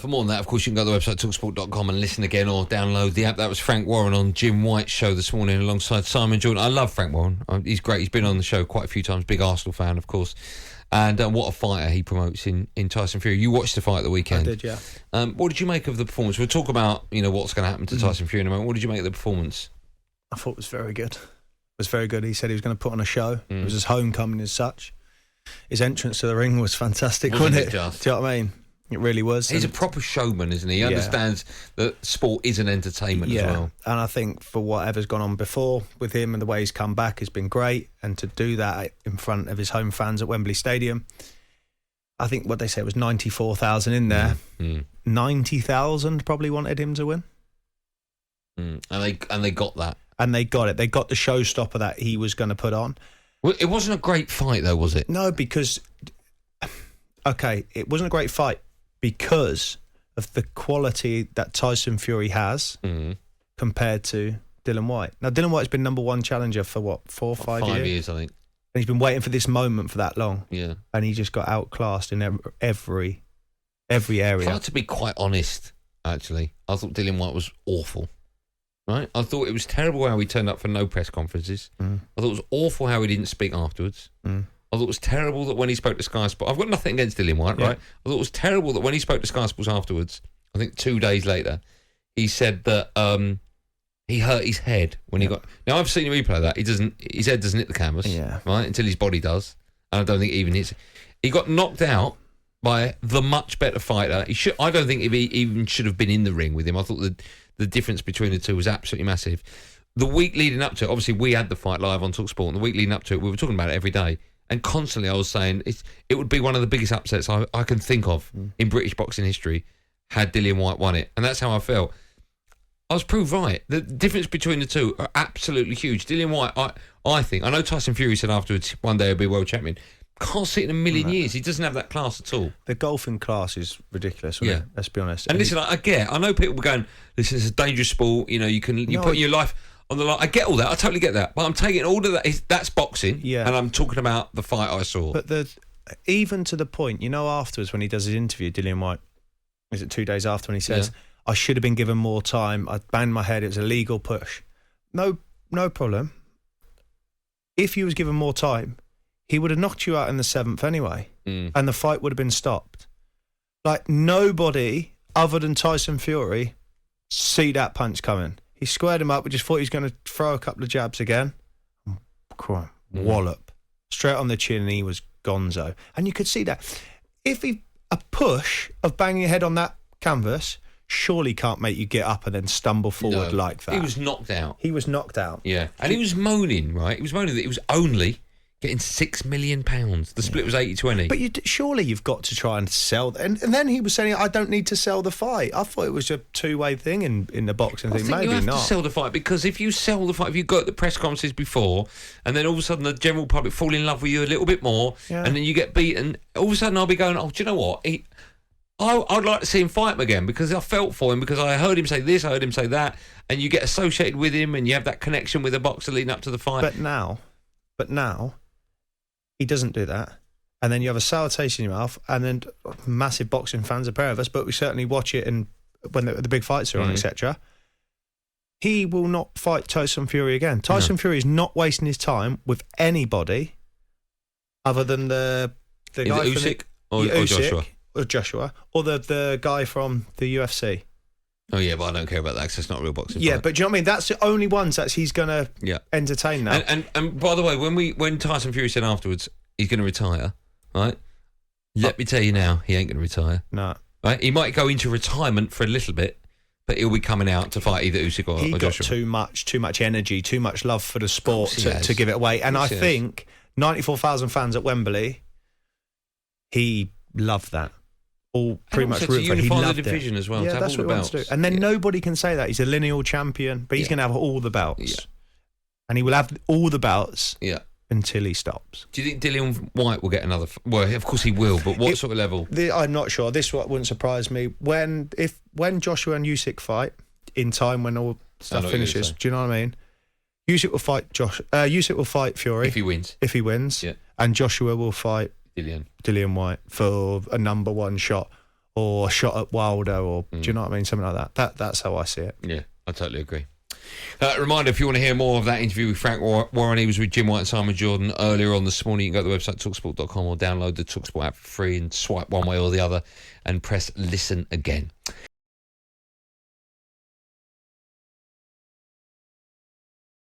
For more than that, of course, you can go to the website talksport.com and listen again or download the app. That was Frank Warren on Jim White's show this morning alongside Simon Jordan. I love Frank Warren. He's great. He's been on the show quite a few times. Big Arsenal fan, of course. And what a fighter he promotes in Tyson Fury. You watched the fight at the weekend. I did, yeah. What did you make of the performance? We'll talk about what's going to happen to Tyson Fury in a moment. What did you make of the performance? I thought it was very good. It was very good. He said he was going to put on a show. It was his homecoming as such. His entrance to the ring was fantastic, wasn't it? Just? Do you know what I mean? It really was. He's a proper showman, isn't he? He understands that sport is an entertainment as well. And I think for whatever's gone on before with him and the way he's come back has been great. And to do that in front of his home fans at Wembley Stadium, I think what they say was 94,000 in there. 90,000 probably wanted him to win. And they got that. And they got it. They got the showstopper that he was going to put on. Well, it wasn't a great fight, though, was it? No, because... Okay, it wasn't a great fight because of the quality that Tyson Fury has compared to Dillian Whyte. Now, Dillian Whyte's been number one challenger for, 4 or 5 years? 5 years, I think. And he's been waiting for this moment for that long. Yeah. And he just got outclassed in every area. If I had to be quite honest, actually, I thought Dillian Whyte was awful. Right? I thought it was terrible how he turned up for no press conferences. I thought it was awful how he didn't speak afterwards. I thought it was terrible that when he spoke to Sky Sports... I've got nothing against Dillian Whyte, right? I thought it was terrible that when he spoke to Sky Sports afterwards, I think 2 days later, he said that he hurt his head when he got... Now, I've seen a replay of that. His head doesn't hit the canvas, right, until his body does. And I don't think it even hits... He got knocked out by the much better fighter. I don't think he even should have been in the ring with him. I thought the difference between the two was absolutely massive. The week leading up to it, obviously, we had the fight live on talkSPORT, and the week leading up to it, we were talking about it every day. And constantly I was saying it would be one of the biggest upsets I can think of in British boxing history had Dillian Whyte won it. And that's how I felt. I was proved right. The difference between the two are absolutely huge. Dillian Whyte, I think, I know Tyson Fury said afterwards one day he'll be world champion. Can't see it in a million years. He doesesn't have that class at all. The golfing class is ridiculous, it? Let's be honest. And listen, I know people were going, this is a dangerous sport, you put your life on the line. I get all that. I totally get that. But I'm taking all of that. That's boxing. Yeah. And I'm talking about the fight I saw. But even to the point, afterwards when he does his interview, Dillian Whyte, is it 2 days after, when he says, I should have been given more time. I banged my head. It was a legal push. No problem. If he was given more time, he would have knocked you out in the 7th anyway. And the fight would have been stopped. Like, nobody other than Tyson Fury see that punch coming. He squared him up. We just thought he was going to throw a couple of jabs again. Wallop. Straight on the chin, and he was gonzo. And you could see that. If a push of banging your head on that canvas surely can't make you get up and then stumble forward like that. He was knocked out. Yeah. And he was moaning, right? He was moaning that he was only getting £6 million. The split was 80-20. But surely you've got to try and sell... And then he was saying, I don't need to sell the fight. I thought it was a two-way thing in the boxing thing. Maybe you have not. To sell the fight, because if you sell the fight, if you go at the press conferences before, and then all of a sudden the general public fall in love with you a little bit more, and then you get beaten, all of a sudden I'll be going, do you know what? I'd like to see him fight him again, because I felt for him, because I heard him say this, I heard him say that, and you get associated with him, and you have that connection with a boxer leading up to the fight. But now... he doesn't do that. And then you have a sour taste in your mouth, and then massive boxing fans, a pair of us, but we certainly watch it when the big fights are on, etc. He will not fight Tyson Fury again. Tyson Fury is not wasting his time with anybody other than the guy from Usyk or Joshua? Or Joshua, or the guy from the UFC. Oh, yeah, but I don't care about that because it's not a real boxing fight. Yeah, but do you know what I mean? That's the only ones that he's going to entertain now. And by the way, when Tyson Fury said afterwards he's going to retire, right? Let me tell you now, he ain't going to retire. No. Right? He might go into retirement for a little bit, but he'll be coming out to fight either Usyk or Joshua. He got too much energy, too much love for the sport to give it away. And I think 94,000 fans at Wembley, he loved that. All pretty much root for it. He loved the division as well. Yeah, that's what he wants to do. And then nobody can say that. He's a lineal champion, but he's going to have all the belts. Yeah. And he will have all the belts until he stops. Do you think Dillian Whyte will get another... Well, of course he will, but what sort of level? I'm not sure. This wouldn't surprise me. When Joshua and Usyk fight, in time when all stuff finishes, do you know what I mean? Usyk will fight Fury. If he wins. Yeah. And Joshua will fight... Dillian Whyte for a number one shot. or a shot at Wilder, or do you know what I mean? Something like that. That's how I see it. Yeah, I totally agree. Reminder, if you want to hear more of that interview with Frank Warren, he was with Jim White and Simon Jordan earlier on this morning. You can go to the website talksport.com or download the TalkSport app for free and swipe one way or the other and press listen again.